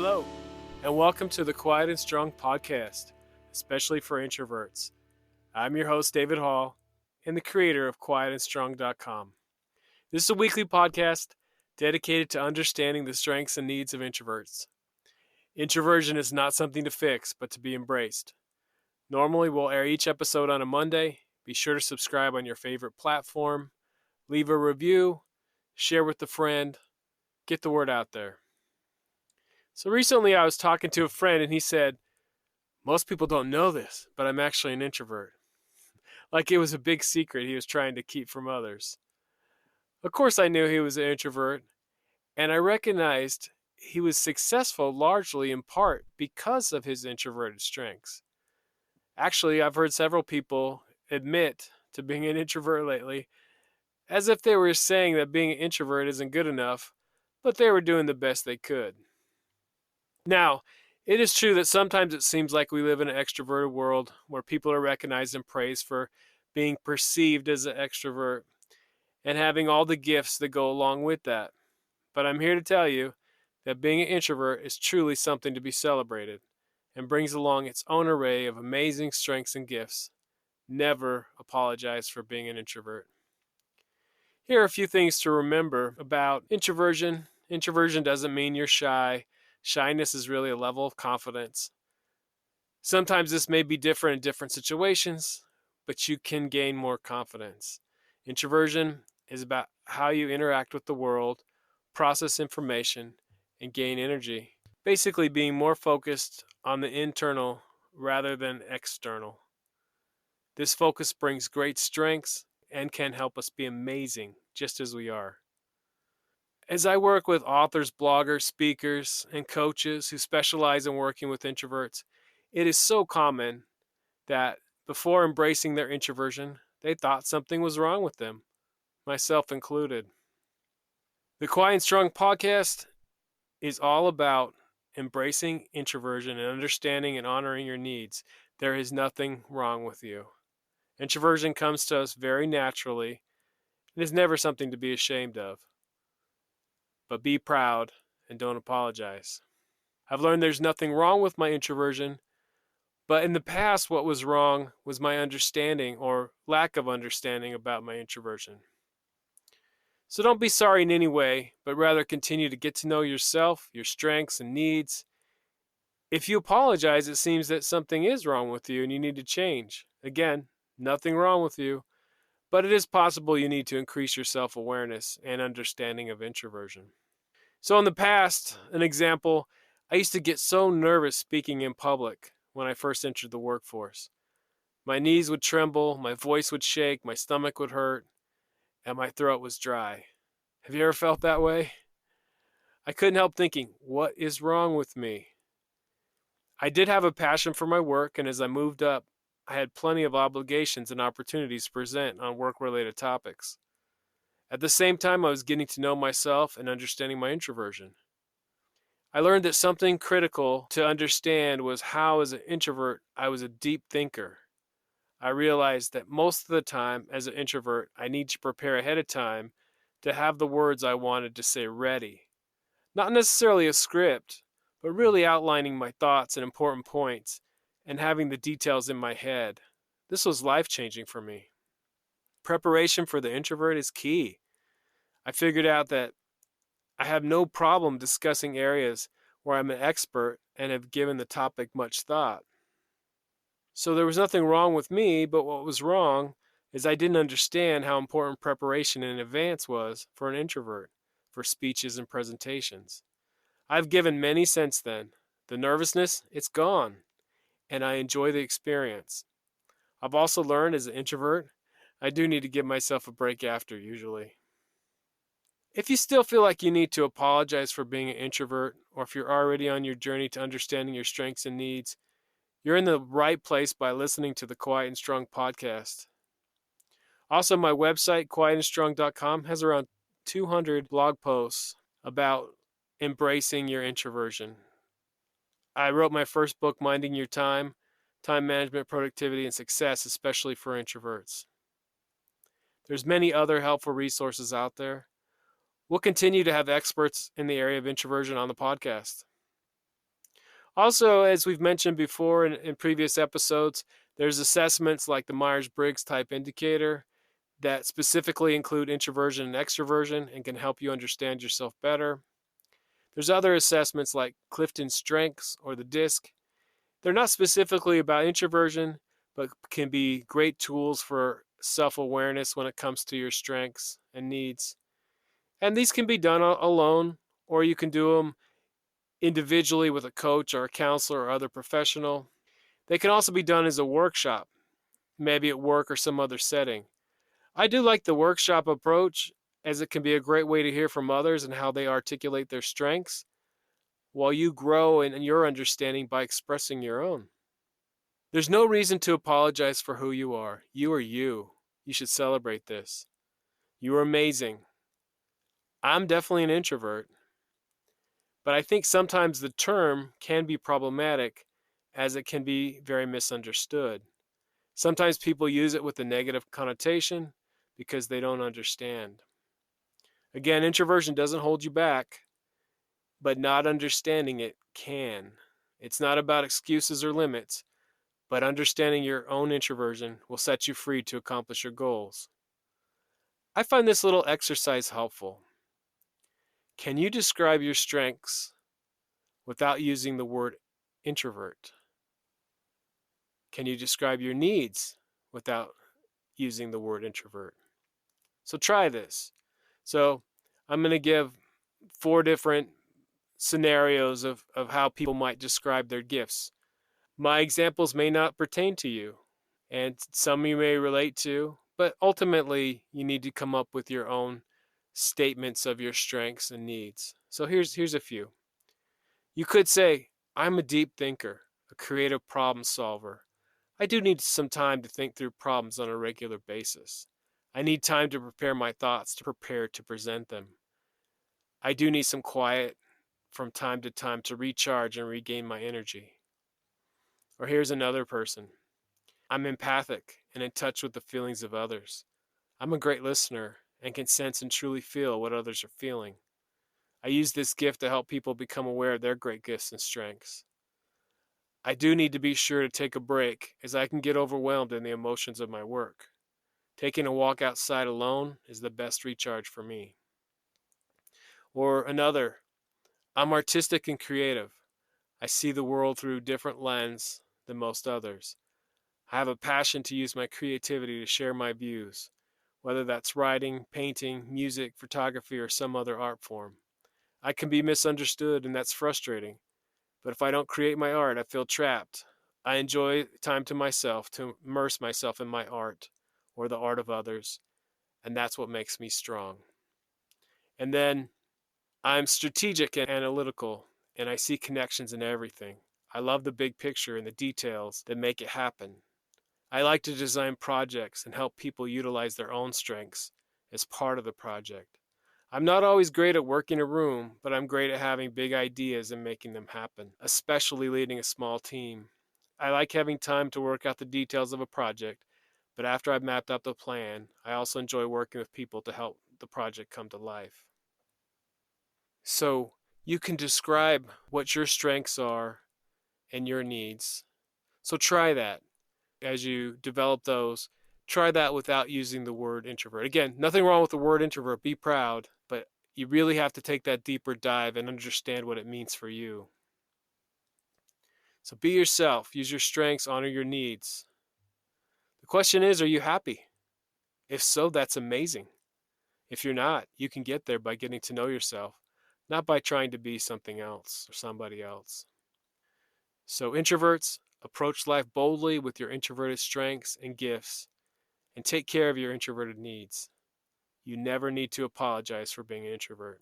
Hello, and welcome to the Quiet and Strong podcast, especially for introverts. I'm your host, David Hall, and the creator of quietandstrong.com. This is a weekly podcast dedicated to understanding the strengths and needs of introverts. Introversion is not something to fix, but to be embraced. Normally, we'll air each episode on a Monday. Be sure to subscribe on your favorite platform, leave a review, share with a friend, get the word out there. So recently I was talking to a friend and he said, most people don't know this, but I'm actually an introvert. Like it was a big secret he was trying to keep from others. Of course I knew he was an introvert, and I recognized he was successful largely in part because of his introverted strengths. Actually, I've heard several people admit to being an introvert lately, as if they were saying that being an introvert isn't good enough, but they were doing the best they could. Now, it is true that sometimes it seems like we live in an extroverted world where people are recognized and praised for being perceived as an extrovert and having all the gifts that go along with that. But I'm here to tell you that being an introvert is truly something to be celebrated and brings along its own array of amazing strengths and gifts. Never apologize for being an introvert. Here are a few things to remember about introversion. Introversion doesn't mean you're shy. Shyness is really a level of confidence. Sometimes this may be different in different situations, but you can gain more confidence. Introversion is about how you interact with the world, process information, and gain energy. Basically being more focused on the internal rather than external. This focus brings great strengths and can help us be amazing just as we are. As I work with authors, bloggers, speakers, and coaches who specialize in working with introverts, it is so common that before embracing their introversion, they thought something was wrong with them, myself included. The Quiet and Strong podcast is all about embracing introversion and understanding and honoring your needs. There is nothing wrong with you. Introversion comes to us very naturally and is never something to be ashamed of. But be proud and don't apologize. I've learned there's nothing wrong with my introversion, but in the past what was wrong was my understanding or lack of understanding about my introversion. So don't be sorry in any way, but rather continue to get to know yourself, your strengths and needs. If you apologize, it seems that something is wrong with you and you need to change. Again, nothing wrong with you, but it is possible you need to increase your self-awareness and understanding of introversion. So in the past, an example, I used to get so nervous speaking in public when I first entered the workforce. My knees would tremble, my voice would shake, my stomach would hurt, and my throat was dry. Have you ever felt that way? I couldn't help thinking, what is wrong with me? I did have a passion for my work, and as I moved up, I had plenty of obligations and opportunities to present on work-related topics. At the same time, I was getting to know myself and understanding my introversion. I learned that something critical to understand was how, as an introvert, I was a deep thinker. I realized that most of the time, as an introvert, I need to prepare ahead of time to have the words I wanted to say ready. Not necessarily a script, but really outlining my thoughts and important points and having the details in my head. This was life-changing for me. Preparation for the introvert is key. I figured out that I have no problem discussing areas where I'm an expert and have given the topic much thought. So there was nothing wrong with me, but what was wrong is I didn't understand how important preparation in advance was for an introvert, for speeches and presentations. I've given many since then. The nervousness, it's gone, and I enjoy the experience. I've also learned as an introvert, I do need to give myself a break after usually. If you still feel like you need to apologize for being an introvert, or if you're already on your journey to understanding your strengths and needs, you're in the right place by listening to the Quiet and Strong podcast. Also, my website, quietandstrong.com, has around 200 blog posts about embracing your introversion. I wrote my first book, Minding Your Time Management, Productivity, and Success, especially for introverts. There's many other helpful resources out there. We'll continue to have experts in the area of introversion on the podcast. Also, as we've mentioned before in previous episodes, there's assessments like the Myers-Briggs type indicator that specifically include introversion and extroversion and can help you understand yourself better. There's other assessments like Clifton's Strengths or the DISC. They're not specifically about introversion, but can be great tools for self-awareness when it comes to your strengths and needs. And these can be done alone, or you can do them individually with a coach or a counselor or other professional. They can also be done as a workshop, maybe at work or some other setting. I do like the workshop approach, as it can be a great way to hear from others and how they articulate their strengths, while you grow in your understanding by expressing your own. There's no reason to apologize for who you are. You are you. You should celebrate this. You are amazing. I'm definitely an introvert, but I think sometimes the term can be problematic as it can be very misunderstood. Sometimes people use it with a negative connotation because they don't understand. Again, introversion doesn't hold you back, but not understanding it can. It's not about excuses or limits, but understanding your own introversion will set you free to accomplish your goals. I find this little exercise helpful. Can you describe your strengths without using the word introvert? Can you describe your needs without using the word introvert? So try this. So I'm going to give 4 different scenarios of how people might describe their gifts. My examples may not pertain to you, and some you may relate to, but ultimately you need to come up with your own statements of your strengths and needs. So here's a few. You could say, I'm a deep thinker, a creative problem solver. I do need some time to think through problems on a regular basis. I need time to prepare my thoughts, to prepare to present them. I do need some quiet from time to time to recharge and regain my energy. Or here's another person. I'm empathic and in touch with the feelings of others. I'm a great listener and can sense and truly feel what others are feeling. I use this gift to help people become aware of their great gifts and strengths. I do need to be sure to take a break, as I can get overwhelmed in the emotions of my work. Taking a walk outside alone is the best recharge for me. Or another, I'm artistic and creative. I see the world through a different lens than most others. I have a passion to use my creativity to share my views, whether that's writing, painting, music, photography, or some other art form. I can be misunderstood, and that's frustrating. But if I don't create my art, I feel trapped. I enjoy time to myself, to immerse myself in my art or the art of others, and that's what makes me strong. And then I'm strategic and analytical, and I see connections in everything. I love the big picture and the details that make it happen. I like to design projects and help people utilize their own strengths as part of the project. I'm not always great at working a room, but I'm great at having big ideas and making them happen, especially leading a small team. I like having time to work out the details of a project, but after I've mapped out the plan, I also enjoy working with people to help the project come to life. So you can describe what your strengths are and your needs. So try that as you develop those. Try that without using the word introvert. Again, nothing wrong with the word introvert. Be proud, but you really have to take that deeper dive and understand what it means for you. So be yourself. Use your strengths. Honor your needs. The question is, are you happy? If so, that's amazing. If you're not, you can get there by getting to know yourself, not by trying to be something else or somebody else. So introverts, approach life boldly with your introverted strengths and gifts, and take care of your introverted needs. You never need to apologize for being an introvert.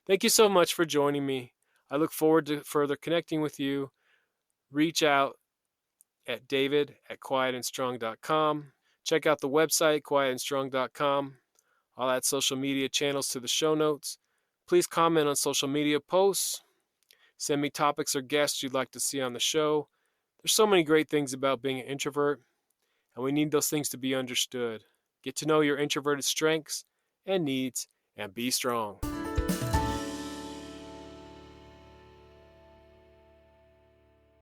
Thank you so much for joining me. I look forward to further connecting with you. Reach out at david@quietandstrong.com. Check out the website, quietandstrong.com. I'll add social media channels to the show notes. Please comment on social media posts. Send me topics or guests you'd like to see on the show. There's so many great things about being an introvert, and we need those things to be understood. Get to know your introverted strengths and needs, and be strong.